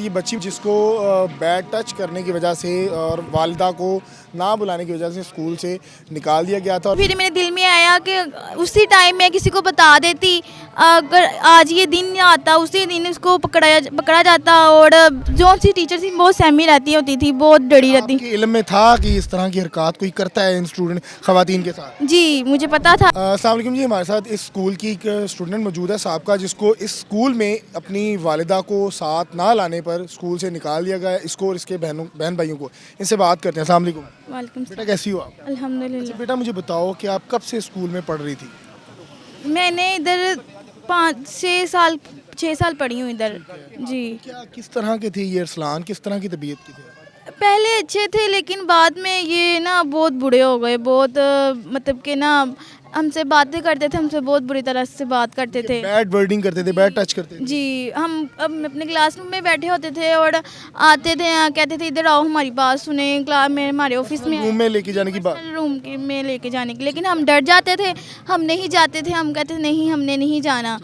ये बच्ची जिसको बैड टच करने की वजह से और वालिदा को ना बुलाने की वजह से स्कूल से निकाल दिया गया था। फिर मेरे दिल में आया कि उसी टाइम मैं किसी को बता देती, अगर आज ये दिन आता उसी दिन इसको पकड़ा जाता। और जो सी टीचर थी बहुत सहमी रहती होती थी, बहुत डरी रहती। आपके इल्म में था कि इस तरह की हरकत कोई करता है इन स्टूडेंट खवातीन के साथ? जी मुझे पता था। अस्सलाम वालेकुम जी, हमारे साथ इस स्कूल की एक स्टूडेंट मौजूद है साहब का, जिसको इस स्कूल में अपनी वालिदा को साथ ना लाने पर स्कूल से निकाल दिया गया है, इसको और इसके बहन भाइयों को। इनसे बात करते हैं। अस्सलाम वालेकुम। वालेकुम बेटा कैसी हो आप? अल्हम्दुलिल्लाह। बेटा मुझे बताओ कि आप कब से स्कूल में पढ़ रही थी? मैंने इधर 6 साल पढ़ी हूँ इधर। जी क्या किस तरह के थे ये अरसलान, किस तरह की तबीयत की थे? पहले अच्छे थे लेकिन बाद में ये ना बहुत बुरे हो गए। बहुत मतलब कि ना हमसे बातें करते थे, हमसे बहुत बुरी तरह से बात करते थे। बैड वर्डिंग करते थे, बैड टच करते थे? जी हम अब अपने क्लासरूम में बैठे होते थे और आते थे, कहते थे इधर आओ हमारी बात सुने, क्लास में हमारे ऑफिस में रूम में लेके जाने की बात? में लेके जाने की। लेकिन हम डर जाते थे, हम नहीं जाते थे। हम कहते थे नहीं हमने नहीं जाना।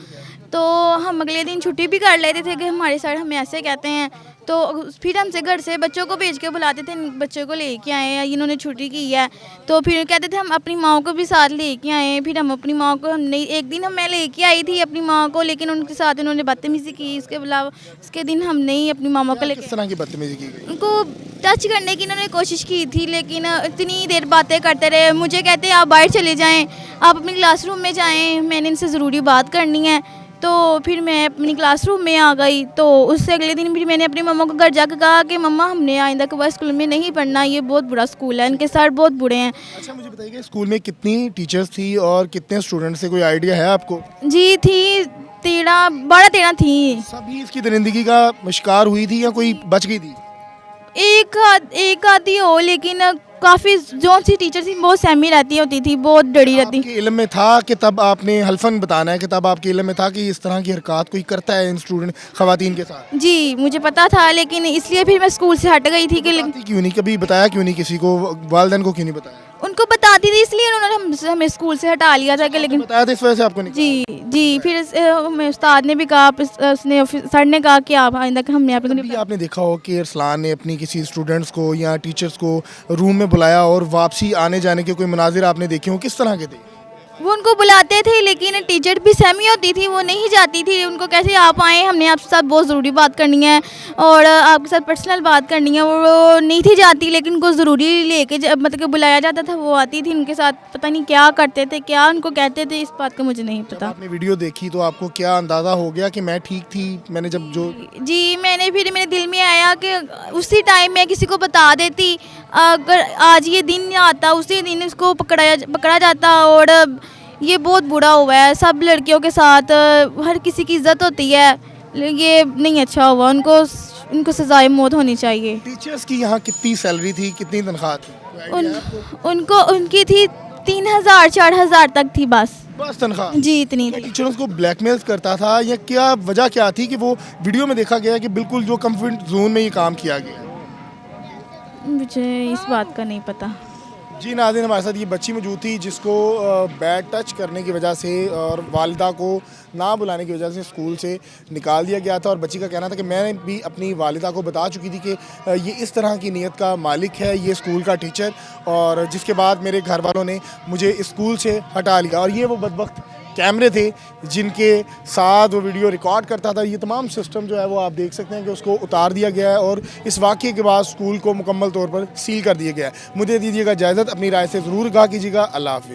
तो हम अगले दिन छुट्टी भी कर लेते थे कि हमारे सर हमें ऐसे कहते हैं। तो फिर हमसे घर से बच्चों को भेज के बुलाते थे, बच्चों को लेके आए हैं, इन्होंने छुट्टी की है। तो फिर कहते थे हम अपनी माँ को भी साथ लेके आए हैं। फिर हम अपनी माँ को हमने एक दिन मैं लेके आई थी अपनी माँ को, लेकिन उनके साथ उन्होंने बदतमीज़ी की। इसके अलावा उसके दिन हम नहीं अपनी मामा को लेके। किस तरह की बदतमीजी की गई? उनको टच करने की इन्होंने कोशिश की थी, लेकिन इतनी देर बातें करते रहे। मुझे कहते आप बाहर चले जाएँ, आप अपने क्लासरूम में जाएँ, मैंने इनसे ज़रूरी बात करनी है। तो फिर मैं अपनी क्लासरूम में आ गई। तो उससे अगले दिन फिर मैंने अपनी मम्मा को घर जाकर कहा कि मम्मा हमने आइंदा के बाद स्कूल में नहीं पढ़ना, ये बहुत बुरा स्कूल है, इनके सर बहुत बुरे हैं। अच्छा मुझे बताइए कि स्कूल में कितनी टीचर्स थी और कितने स्टूडेंट्स से कोई आइडिया है आपको? जी थी 12-13 थी। सभी इसकी दरिंदगी का शिकार हुई थी या कोई बच गई थी? एक आधी हो, लेकिन काफ़ी जो सी टीचर थी बहुत सहमी रहती होती थी, बहुत डरी रहती। आपके इल्म में था कि तब आपने हल्फन बताना है कि तब आपके इल्म में था कि इस तरह की हरकत कोई करता है इन स्टूडेंट खवातीन के साथ? जी मुझे पता था, लेकिन इसलिए फिर मैं स्कूल से हट गई थी कि क्यों नहीं कभी बताया, क्यों नहीं किसी को, वालिदैन को क्यों नहीं बताया? उनको बताती थी, इसलिए उन्होंने हमें स्कूल से हटा लिया था कि लेकिन बताया था इस वजह से आपको नहीं? जी फिर हमें उस्ताद ने भी कहा, उसने सर ने कहा कि आप आइंदा हमने यहाँ पे। आपने देखा हो कि अरसलान ने अपनी किसी स्टूडेंट्स को या टीचर्स को रूम में बुलाया और वापसी आने जाने के कोई मनाजिर आपने देखे हो, किस तरह के थे? वो उनको बुलाते थे लेकिन टीचर भी सहमी होती थी, वो नहीं जाती थी। उनको कैसे आप आए, हमने आपके साथ बहुत ज़रूरी बात करनी है और आपके साथ पर्सनल बात करनी है। वो नहीं थी जाती, लेकिन उनको ज़रूरी लेके मतलब कि बुलाया जाता था, वो आती थी। उनके साथ पता नहीं क्या करते थे, क्या उनको कहते थे, इस बात का मुझे नहीं पता। आपने वीडियो देखी तो आपको क्या अंदाज़ा हो गया कि मैं ठीक थी? मैंने जब जो जी मैंने फिर मेरे दिल में आया कि उसी टाइम मैं किसी को बता देती, अगर आज ये दिन आता उसी दिन इसको पकड़ा जाता। और ये बहुत बुरा हुआ है सब लड़कियों के साथ, हर किसी की इज्जत होती है, ये नहीं अच्छा हुआ। उनको सजाए मौत होनी चाहिए। टीचर्स की यहाँ कितनी सैलरी थी, कितनी तनख्वाह थी? उनकी थी 3,000-4,000 तक थी बस तनख्वाह? जी इतनी थी। टीचर्स को ब्लैकमेल करता था या क्या वजह क्या थी कि वो वीडियो में देखा गया कि बिल्कुल जो कंफर्ट जोन में ये काम किया गया? मुझे इस बात का नहीं पता। जी नाज़रीन, हमारे साथ ये बच्ची मौजूद थी जिसको बैड टच करने की वजह से और वालिदा को ना बुलाने की वजह से स्कूल से निकाल दिया गया था। और बच्ची का कहना था कि मैं भी अपनी वालिदा को बता चुकी थी कि ये इस तरह की नीयत का मालिक है ये स्कूल का टीचर, और जिसके बाद मेरे घर वालों ने मुझे इस स्कूल से हटा लिया। और ये वो बदबख्त कैमरे थे जिनके साथ वो वीडियो रिकॉर्ड करता था। ये तमाम सिस्टम जो है वो आप देख सकते हैं कि उसको उतार दिया गया है और इस वाक़े के बाद स्कूल को मुकम्मल तौर पर सील कर दिया गया है। मुझे दीजिएगा इजाज़त, अपनी राय से ज़रूर आगाह कीजिएगा। अल्लाह हाफ़िज़।